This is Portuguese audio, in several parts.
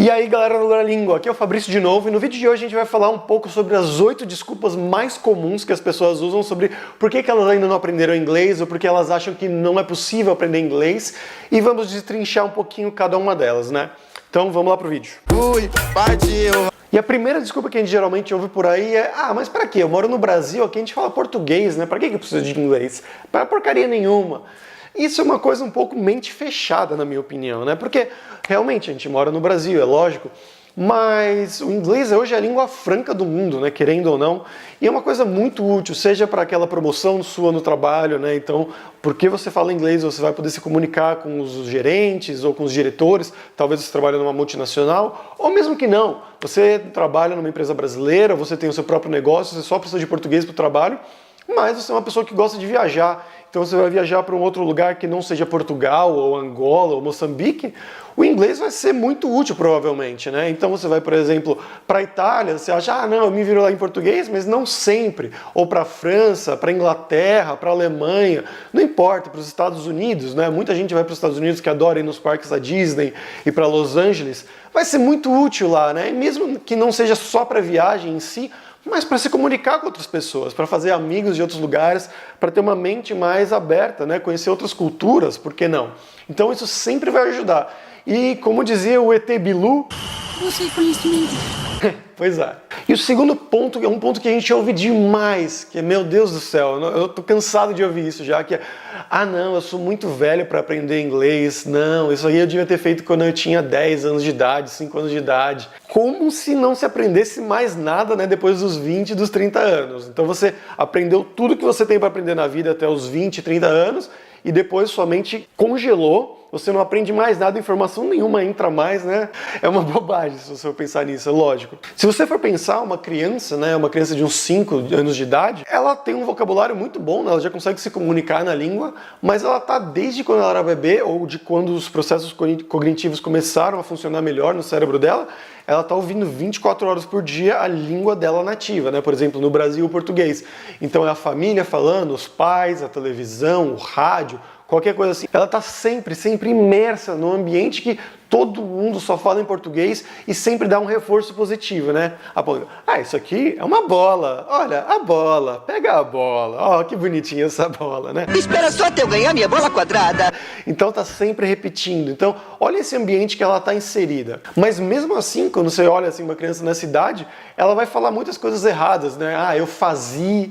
E aí galera do Lugar Língua, aqui é o Fabrício de novo e no vídeo de hoje a gente vai falar um pouco sobre as 8 desculpas mais comuns que as pessoas usam sobre por que elas ainda não aprenderam inglês ou porque elas acham que não é possível aprender inglês e vamos destrinchar um pouquinho cada uma delas, né? Então vamos lá pro vídeo. Partiu! E a primeira desculpa que a gente geralmente ouve por aí é mas pra quê? Eu moro no Brasil, aqui a gente fala português, né? Pra que eu preciso de inglês? Pra porcaria nenhuma. Isso é uma coisa um pouco mente fechada, na minha opinião, né? Porque realmente a gente mora no Brasil, é lógico, mas o inglês hoje é a língua franca do mundo, né? Querendo ou não, e é uma coisa muito útil, seja para aquela promoção sua no trabalho, né? Então, porque você fala inglês, você vai poder se comunicar com os gerentes ou com os diretores, talvez você trabalhe numa multinacional, ou mesmo que não, você trabalha numa empresa brasileira, você tem o seu próprio negócio, você só precisa de português para o trabalho, mas você é uma pessoa que gosta de viajar, então você vai viajar para um outro lugar que não seja Portugal, ou Angola, ou Moçambique, o inglês vai ser muito útil provavelmente, né? Então você vai, por exemplo, para a Itália, você acha, não, eu me viro lá em português, mas não sempre. Ou para a França, para a Inglaterra, para a Alemanha, não importa, para os Estados Unidos, né? Muita gente vai para os Estados Unidos que adora ir nos parques da Disney e para Los Angeles, vai ser muito útil lá, né? E mesmo que não seja só para viagem em si, mas para se comunicar com outras pessoas, para fazer amigos de outros lugares, para ter uma mente mais aberta, né? Conhecer outras culturas, por que não? Então isso sempre vai ajudar. E como dizia o ET Bilu... Você conhece mesmo. Pois é. E o segundo ponto é um ponto que a gente ouve demais, que é, meu Deus do céu, eu tô cansado de ouvir isso já, que é, não, eu sou muito velho para aprender inglês, não, isso aí eu devia ter feito quando eu tinha 10 anos de idade, 5 anos de idade. Como se não se aprendesse mais nada, né, depois dos 20 e dos 30 anos. Então você aprendeu tudo que você tem para aprender na vida até os 20, 30 anos, e depois sua mente congelou, você não aprende mais nada, informação nenhuma entra mais, né? É uma bobagem se você for pensar nisso, é lógico. Se você for pensar, uma criança, né, uma criança de uns 5 anos de idade, ela tem um vocabulário muito bom, né? Ela já consegue se comunicar na língua, mas ela tá desde quando ela era bebê, ou de quando os processos cognitivos começaram a funcionar melhor no cérebro dela, ela tá ouvindo 24 horas por dia a língua dela nativa, né? Por exemplo, no Brasil, o português. Então é a família falando, os pais, a televisão, o rádio, qualquer coisa assim. Ela está sempre imersa num ambiente que todo mundo só fala em português e sempre dá um reforço positivo, né? Isso aqui é uma bola. Olha, a bola. Pega a bola. Ó, que bonitinha essa bola, né? Espera só até eu ganhar minha bola quadrada. Então tá sempre repetindo. Então, olha esse ambiente que ela está inserida. Mas mesmo assim, quando você olha assim uma criança nessa idade, ela vai falar muitas coisas erradas, né? Eu fazia...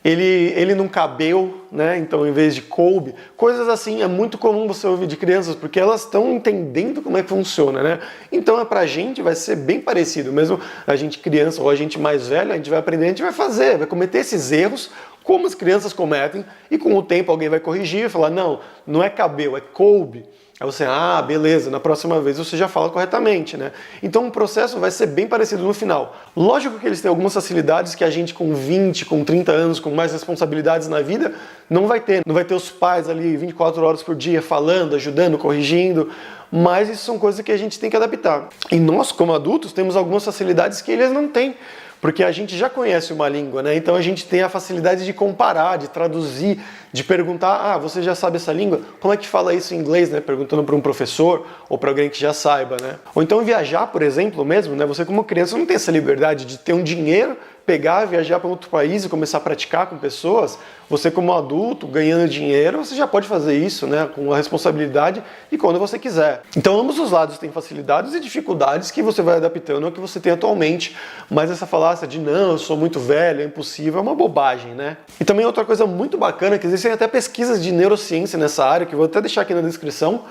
Ele não cabeu, né? Então em vez de coube, coisas assim, é muito comum você ouvir de crianças, porque elas estão entendendo como é que funciona, né? Então pra gente vai ser bem parecido, mesmo a gente criança ou a gente mais velho, a gente vai aprender, a gente vai fazer, vai cometer esses erros, como as crianças cometem, e com o tempo alguém vai corrigir e falar, não é cabeu, é coube. Aí você, beleza, na próxima vez você já fala corretamente, né? Então o processo vai ser bem parecido no final. Lógico que eles têm algumas facilidades que a gente com 20, com 30 anos, com mais responsabilidades na vida, não vai ter. Não vai ter os pais ali 24 horas por dia falando, ajudando, corrigindo, mas isso são coisas que a gente tem que adaptar. E nós, como adultos, temos algumas facilidades que eles não têm. Porque a gente já conhece uma língua, né? Então a gente tem a facilidade de comparar, de traduzir, de perguntar, você já sabe essa língua? Como é que fala isso em inglês, né? Perguntando para um professor ou para alguém que já saiba, né? Ou então viajar, por exemplo, mesmo, né? Você como criança não tem essa liberdade de ter um dinheiro, pegar, viajar para outro país e começar a praticar com pessoas. Você como adulto, ganhando dinheiro, você já pode fazer isso, né? Com a responsabilidade e quando você quiser. Então ambos os lados têm facilidades e dificuldades que você vai adaptando ao que você tem atualmente. Mas essa falácia de eu sou muito velho, é impossível, é uma bobagem, né? E também outra coisa muito bacana, que existem até pesquisas de neurociência nessa área, que eu vou até deixar aqui na descrição,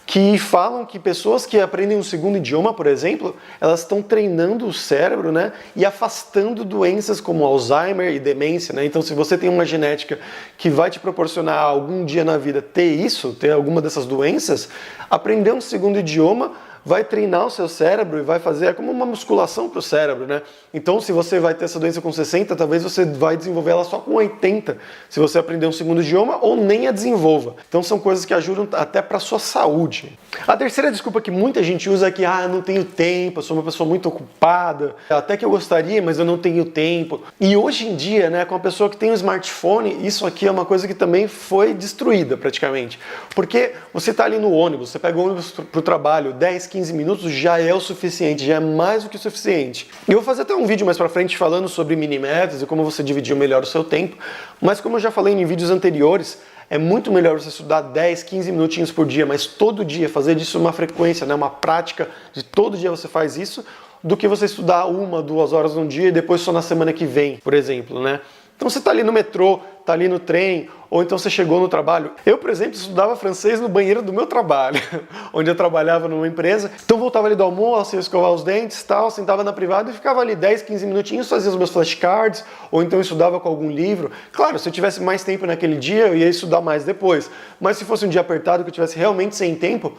que falam que pessoas que aprendem um segundo idioma, por exemplo, elas estão treinando o cérebro, né, e afastando doenças como Alzheimer e demência, né? Então se você tem uma genética que vai te proporcionar algum dia na vida ter alguma dessas doenças, aprender um segundo idioma vai treinar o seu cérebro e vai fazer como uma musculação para o cérebro, né? Então, se você vai ter essa doença com 60, talvez você vai desenvolver ela só com 80, se você aprender um segundo idioma ou nem a desenvolva. Então, são coisas que ajudam até para a sua saúde. A terceira desculpa que muita gente usa é que, eu não tenho tempo, eu sou uma pessoa muito ocupada, até que eu gostaria, mas eu não tenho tempo. E hoje em dia, né, com a pessoa que tem um smartphone, isso aqui é uma coisa que também foi destruída praticamente. Porque você está ali no ônibus, você pega o ônibus para o trabalho, 10, 15 15 minutos já é o suficiente, já é mais do que o suficiente. Eu vou fazer até um vídeo mais pra frente falando sobre mini-metas e como você dividir melhor o seu tempo, mas como eu já falei em vídeos anteriores, é muito melhor você estudar 10, 15 minutinhos por dia, mas todo dia, fazer disso uma frequência, né, uma prática de todo dia você faz isso, do que você estudar 1, 2 horas no dia e depois só na semana que vem, por exemplo, né? Então você está ali no metrô, está ali no trem, ou então você chegou no trabalho. Eu, por exemplo, estudava francês no banheiro do meu trabalho, onde eu trabalhava numa empresa. Então voltava ali do almoço, ia escovar os dentes, tal, sentava na privada e ficava ali 10, 15 minutinhos, fazia os meus flashcards, ou então estudava com algum livro. Claro, se eu tivesse mais tempo naquele dia, eu ia estudar mais depois. Mas se fosse um dia apertado, que eu tivesse realmente sem tempo,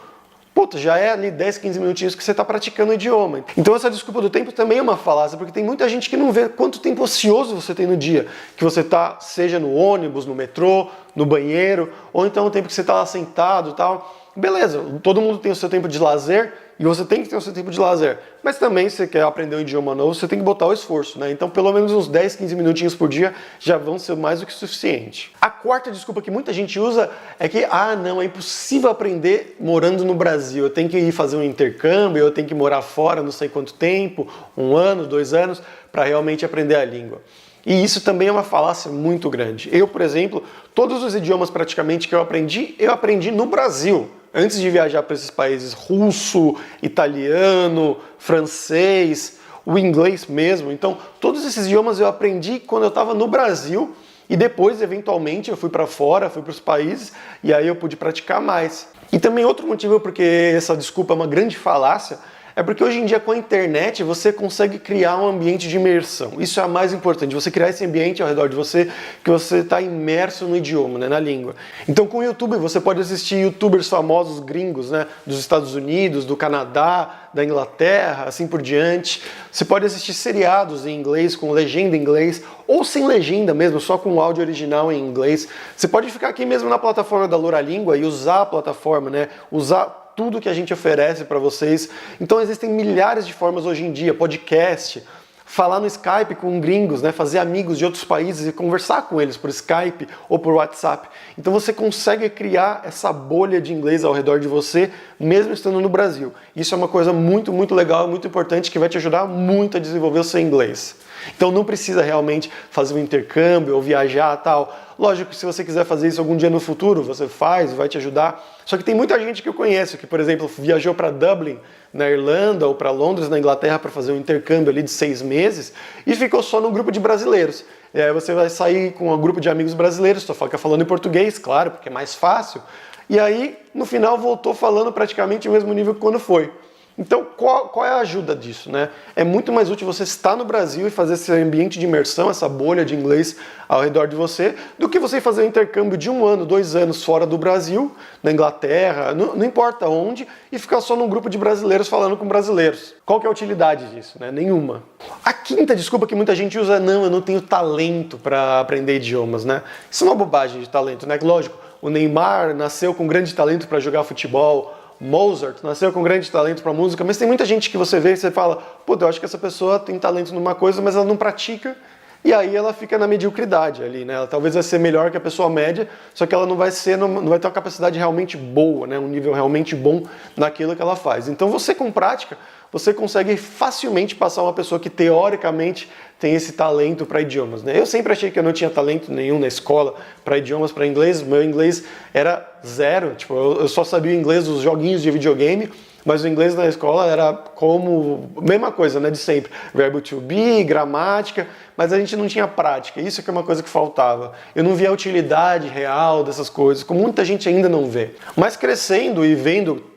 puta, já é ali 10, 15 minutinhos que você está praticando o idioma. Então essa desculpa do tempo também é uma falácia, porque tem muita gente que não vê quanto tempo ocioso você tem no dia. Que você está, seja no ônibus, no metrô, no banheiro, ou então o tempo que você está lá sentado e tal. Beleza, todo mundo tem o seu tempo de lazer, e você tem que ter o seu tempo de lazer. Mas também, se você quer aprender um idioma novo, você tem que botar o esforço, né? Então, pelo menos uns 10, 15 minutinhos por dia já vão ser mais do que suficiente. A quarta desculpa que muita gente usa é que, não, é impossível aprender morando no Brasil. Eu tenho que ir fazer um intercâmbio, eu tenho que morar fora não sei quanto tempo, 1 ano, 2 anos, para realmente aprender a língua. E isso também é uma falácia muito grande. Eu, por exemplo, todos os idiomas praticamente que eu aprendi no Brasil. Antes de viajar para esses países, russo, italiano, francês, o inglês mesmo. Então, todos esses idiomas eu aprendi quando eu estava no Brasil e depois, eventualmente, eu fui para fora, fui para os países e aí eu pude praticar mais. E também outro motivo porque essa desculpa é uma grande falácia é porque hoje em dia com a internet você consegue criar um ambiente de imersão. Isso é a mais importante, você criar esse ambiente ao redor de você que você está imerso no idioma, né, na língua. Então com o YouTube você pode assistir youtubers famosos gringos, né, dos Estados Unidos, do Canadá, da Inglaterra, assim por diante. Você pode assistir seriados em inglês, com legenda em inglês, ou sem legenda mesmo, só com o áudio original em inglês. Você pode ficar aqui mesmo na plataforma da Luralíngua e usar a plataforma, né, usar tudo que a gente oferece para vocês. Então existem milhares de formas hoje em dia, podcast, falar no Skype com gringos, né, fazer amigos de outros países e conversar com eles por Skype ou por WhatsApp. Então você consegue criar essa bolha de inglês ao redor de você, mesmo estando no Brasil. Isso é uma coisa muito, muito legal, muito importante, que vai te ajudar muito a desenvolver o seu inglês. Então não precisa realmente fazer um intercâmbio ou viajar e tal. Lógico que se você quiser fazer isso algum dia no futuro, você faz, vai te ajudar. Só que tem muita gente que eu conheço que, por exemplo, viajou para Dublin, na Irlanda, ou para Londres, na Inglaterra, para fazer um intercâmbio ali de 6 meses e ficou só num grupo de brasileiros. E aí você vai sair com um grupo de amigos brasileiros, só fica falando em português, claro, porque é mais fácil. E aí, no final, voltou falando praticamente o mesmo nível que quando foi. Então, qual é a ajuda disso, né? É muito mais útil você estar no Brasil e fazer esse ambiente de imersão, essa bolha de inglês ao redor de você, do que você fazer um intercâmbio de 1 ano, 2 anos fora do Brasil, na Inglaterra, não importa onde, e ficar só num grupo de brasileiros falando com brasileiros. Qual que é a utilidade disso, né? Nenhuma. A quinta desculpa que muita gente usa é: não, eu não tenho talento para aprender idiomas, né? Isso é uma bobagem de talento, né? Lógico, o Neymar nasceu com grande talento para jogar futebol, Mozart nasceu com grande talento para música, mas tem muita gente que você vê e você fala: pô, eu acho que essa pessoa tem talento numa coisa, mas ela não pratica, e aí ela fica na mediocridade ali, né? Ela talvez vai ser melhor que a pessoa média, só que ela não vai ter uma capacidade realmente boa, né? Um nível realmente bom naquilo que ela faz. Então você com prática, você consegue facilmente passar uma pessoa que teoricamente tem esse talento para idiomas, né? Eu sempre achei que eu não tinha talento nenhum na escola para idiomas, para inglês. Meu inglês era 0, tipo, eu só sabia o inglês dos joguinhos de videogame, mas o inglês na escola era como mesma coisa, né, de sempre. Verbo to be, gramática, mas a gente não tinha prática. Isso que é uma coisa que faltava. Eu não via a utilidade real dessas coisas, como muita gente ainda não vê. Mas crescendo e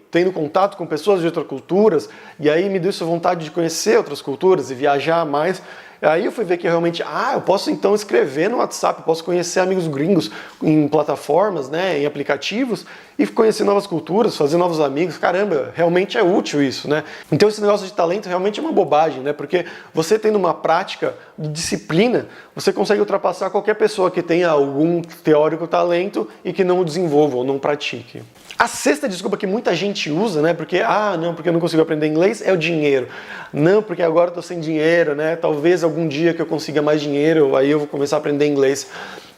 tendo contato com pessoas de outras culturas, e aí me deu essa vontade de conhecer outras culturas e viajar mais. Aí eu fui ver que realmente, eu posso então escrever no WhatsApp, posso conhecer amigos gringos em plataformas, né, em aplicativos, e conhecer novas culturas, fazer novos amigos. Caramba, realmente é útil isso, né? Então esse negócio de talento realmente é uma bobagem, né? Porque você tendo uma prática de disciplina, você consegue ultrapassar qualquer pessoa que tenha algum teórico talento e que não o desenvolva ou não pratique. A sexta desculpa que muita gente usa, né, porque porque eu não consigo aprender inglês, é o dinheiro. Não, porque agora eu tô sem dinheiro, né, talvez algum dia que eu consiga mais dinheiro, aí eu vou começar a aprender inglês.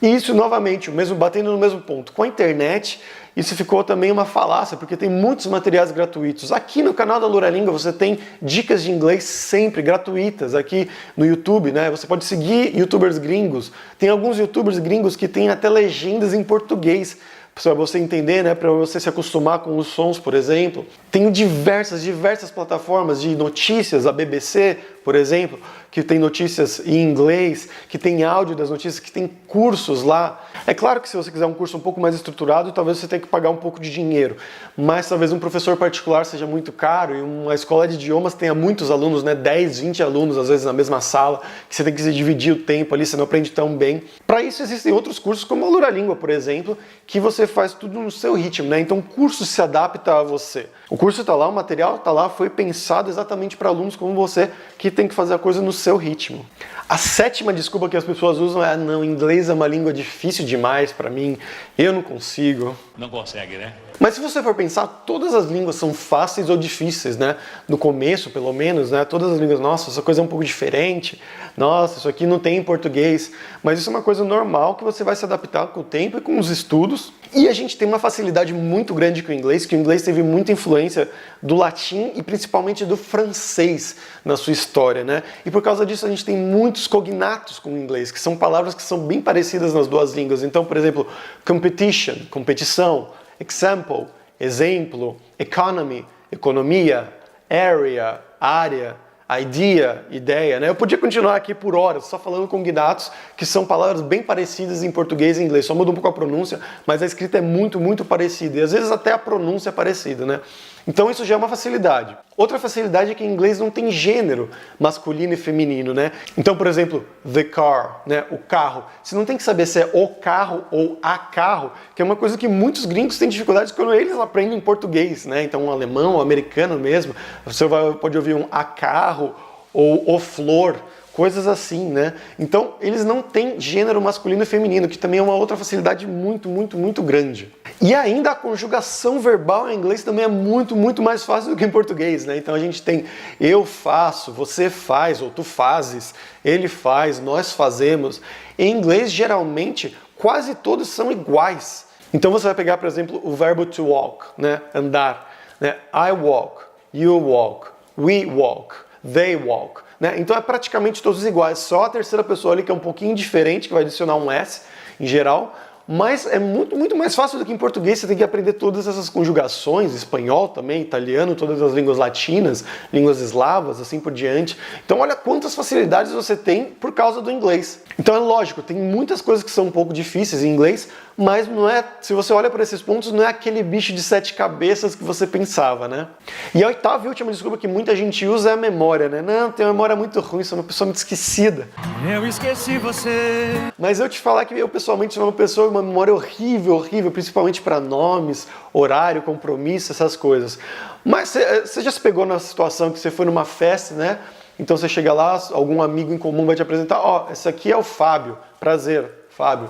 E isso, novamente, batendo no mesmo ponto. Com a internet, isso ficou também uma falácia, porque tem muitos materiais gratuitos. Aqui no canal da Luralíngua você tem dicas de inglês sempre gratuitas, aqui no YouTube, né? Você pode seguir youtubers gringos. Tem alguns youtubers gringos que têm até legendas em português, para você entender, né, para você se acostumar com os sons, por exemplo. Tem diversas plataformas de notícias, a BBC, por exemplo, que tem notícias em inglês, que tem áudio das notícias, que tem cursos lá. É claro que se você quiser um curso um pouco mais estruturado, talvez você tenha que pagar um pouco de dinheiro, mas talvez um professor particular seja muito caro e uma escola de idiomas tenha muitos alunos, né, 10, 20 alunos, às vezes na mesma sala, que você tem que se dividir o tempo ali, você não aprende tão bem. Para isso existem outros cursos, como a Luralíngua, por exemplo, que você faz tudo no seu ritmo, né? Então o curso se adapta a você. O curso está lá, o material está lá, foi pensado exatamente para alunos como você, que tem que fazer a coisa no seu ritmo. A sétima desculpa que as pessoas usam é: não, inglês é uma língua difícil demais para mim, eu não consigo. Não consegue, né? Mas se você for pensar, todas as línguas são fáceis ou difíceis, né? No começo, pelo menos, né? Todas as línguas, nossa, essa coisa é um pouco diferente, nossa, isso aqui não tem em português. Mas isso é uma coisa normal que você vai se adaptar com o tempo e com os estudos. E a gente tem uma facilidade muito grande com o inglês, que o inglês teve muita influência do latim e principalmente do francês na sua história, né? E por causa disso a gente tem muitos cognatos com o inglês, que são palavras que são bem parecidas nas duas línguas. Então, por exemplo, competition, competição, example, exemplo, economy, economia, area, área, idea, ideia, né? Eu podia continuar aqui por horas, só falando cognatos, que são palavras bem parecidas em português e inglês, só muda um pouco a pronúncia, mas a escrita é muito parecida, e às vezes até a pronúncia é parecida, né? Então isso já é uma facilidade. Outra facilidade é que em inglês não tem gênero masculino e feminino, né? Então, por exemplo, the car, né? O carro. Você não tem que saber se é o carro ou a carro, que é uma coisa que muitos gringos têm dificuldade quando eles aprendem português, né? Então, um alemão, um americano mesmo, você pode ouvir um a carro ou o flor, coisas assim, né? Então, eles não têm gênero masculino e feminino, que também é uma outra facilidade muito grande. E ainda a conjugação verbal em inglês também é muito mais fácil do que em português, né? Então a gente tem eu faço, você faz, ou tu fazes, ele faz, nós fazemos. Em inglês, geralmente, quase todos são iguais. Então você vai pegar, por exemplo, o verbo to walk, né? Andar, né? I walk, you walk, we walk, they walk. Né? Então é praticamente todos iguais, só a terceira pessoa ali que é um pouquinho diferente, que vai adicionar um S em geral, mas é muito mais fácil do que em português. Você tem que aprender todas essas conjugações, espanhol também, italiano, todas as línguas latinas, línguas eslavas, assim por diante. Então olha quantas facilidades você tem por causa do inglês. Então é lógico, tem muitas coisas que são um pouco difíceis em inglês, mas não é, se você olha por esses pontos, não é aquele bicho de 7 cabeças que você pensava, né? E a oitava e última desculpa que muita gente usa é a memória, né? Não, tem uma memória muito ruim, sou uma pessoa muito esquecida. Eu esqueci você. Mas eu te falar que eu pessoalmente sou uma pessoa com uma memória horrível, principalmente para nomes, horário, compromisso, essas coisas. Mas você já se pegou na situação que você foi numa festa, né? Então você chega lá, algum amigo em comum vai te apresentar, ó, esse aqui é o Fábio, prazer, Fábio.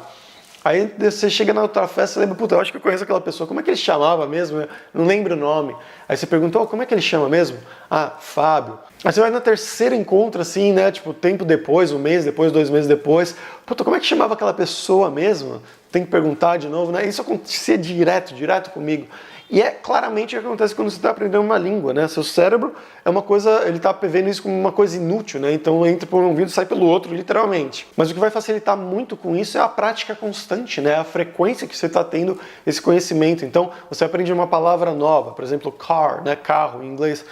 Aí você chega na outra festa, você lembra, puta, eu acho que eu conheço aquela pessoa, como é que ele chamava mesmo? Eu não lembro o nome. Aí você pergunta, oh, como é que ele chama mesmo? Ah, Fábio. Aí você vai na terceira encontro, assim, né, tipo, tempo depois, um mês depois, 2 meses depois, puta, como é que chamava aquela pessoa mesmo? Tem que perguntar de novo, né? Isso acontecia direto comigo. E é claramente o que acontece quando você está aprendendo uma língua, né? Seu cérebro é uma coisa, ele está vendo isso como uma coisa inútil, né? Então entra por um ouvido e sai pelo outro, literalmente. Mas o que vai facilitar muito com isso é a prática constante, né? A frequência que você está tendo esse conhecimento. Então você aprende uma palavra nova, por exemplo, car, né? Carro em inglês.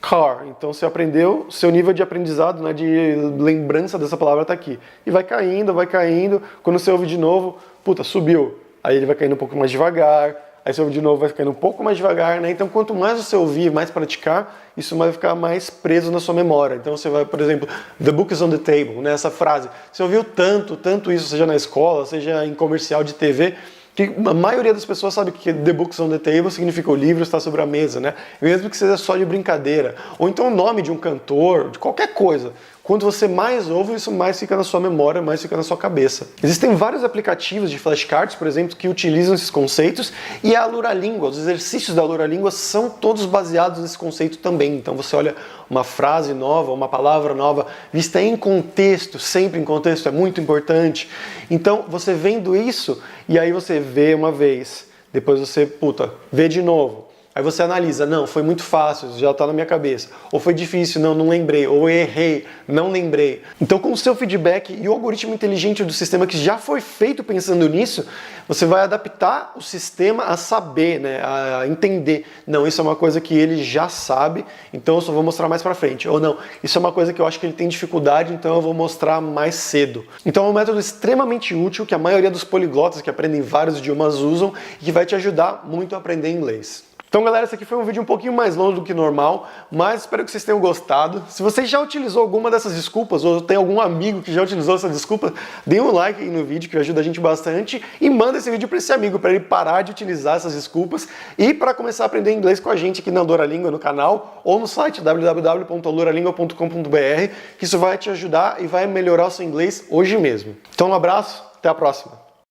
Car, então você aprendeu, seu nível de aprendizado, né, de lembrança dessa palavra está aqui. E vai caindo, quando você ouve de novo, puta, subiu. Aí ele vai caindo um pouco mais devagar, aí você ouve de novo, vai ficando um pouco mais devagar, né? Então quanto mais você ouvir, mais praticar, isso vai ficar mais preso na sua memória. Então você vai, por exemplo, the book is on the table, né? Essa frase. Você ouviu tanto isso, seja na escola, seja em comercial de TV, que a maioria das pessoas sabe que the books on the table significa o livro está sobre a mesa, né? Mesmo que seja só de brincadeira. Ou então o nome de um cantor, de qualquer coisa. Quanto você mais ouve, isso mais fica na sua memória, mais fica na sua cabeça. Existem vários aplicativos de flashcards, por exemplo, que utilizam esses conceitos, e a Lura-Língua, os exercícios da Lura-Língua são todos baseados nesse conceito também. Então você olha uma frase nova, uma palavra nova, vista em contexto, sempre em contexto, é muito importante. Então você vendo isso, e aí você vê uma vez, depois você, vê de novo. Aí você analisa, não, foi muito fácil, já está na minha cabeça. Ou foi difícil, não lembrei. Ou errei, não lembrei. Então com o seu feedback e o algoritmo inteligente do sistema que já foi feito pensando nisso, você vai adaptar o sistema a saber, né, a entender. Não, isso é uma coisa que ele já sabe, então eu só vou mostrar mais pra frente. Ou não, isso é uma coisa que eu acho que ele tem dificuldade, então eu vou mostrar mais cedo. Então é um método extremamente útil que a maioria dos poliglotas que aprendem vários idiomas usam e que vai te ajudar muito a aprender inglês. Então galera, esse aqui foi um vídeo um pouquinho mais longo do que normal, mas espero que vocês tenham gostado. Se você já utilizou alguma dessas desculpas, ou tem algum amigo que já utilizou essa desculpa, dê um like aí no vídeo que ajuda a gente bastante e manda esse vídeo para esse amigo, para ele parar de utilizar essas desculpas e para começar a aprender inglês com a gente aqui na Lura-Língua, no canal, ou no site www.luralingua.com.br, que isso vai te ajudar e vai melhorar o seu inglês hoje mesmo. Então um abraço, até a próxima!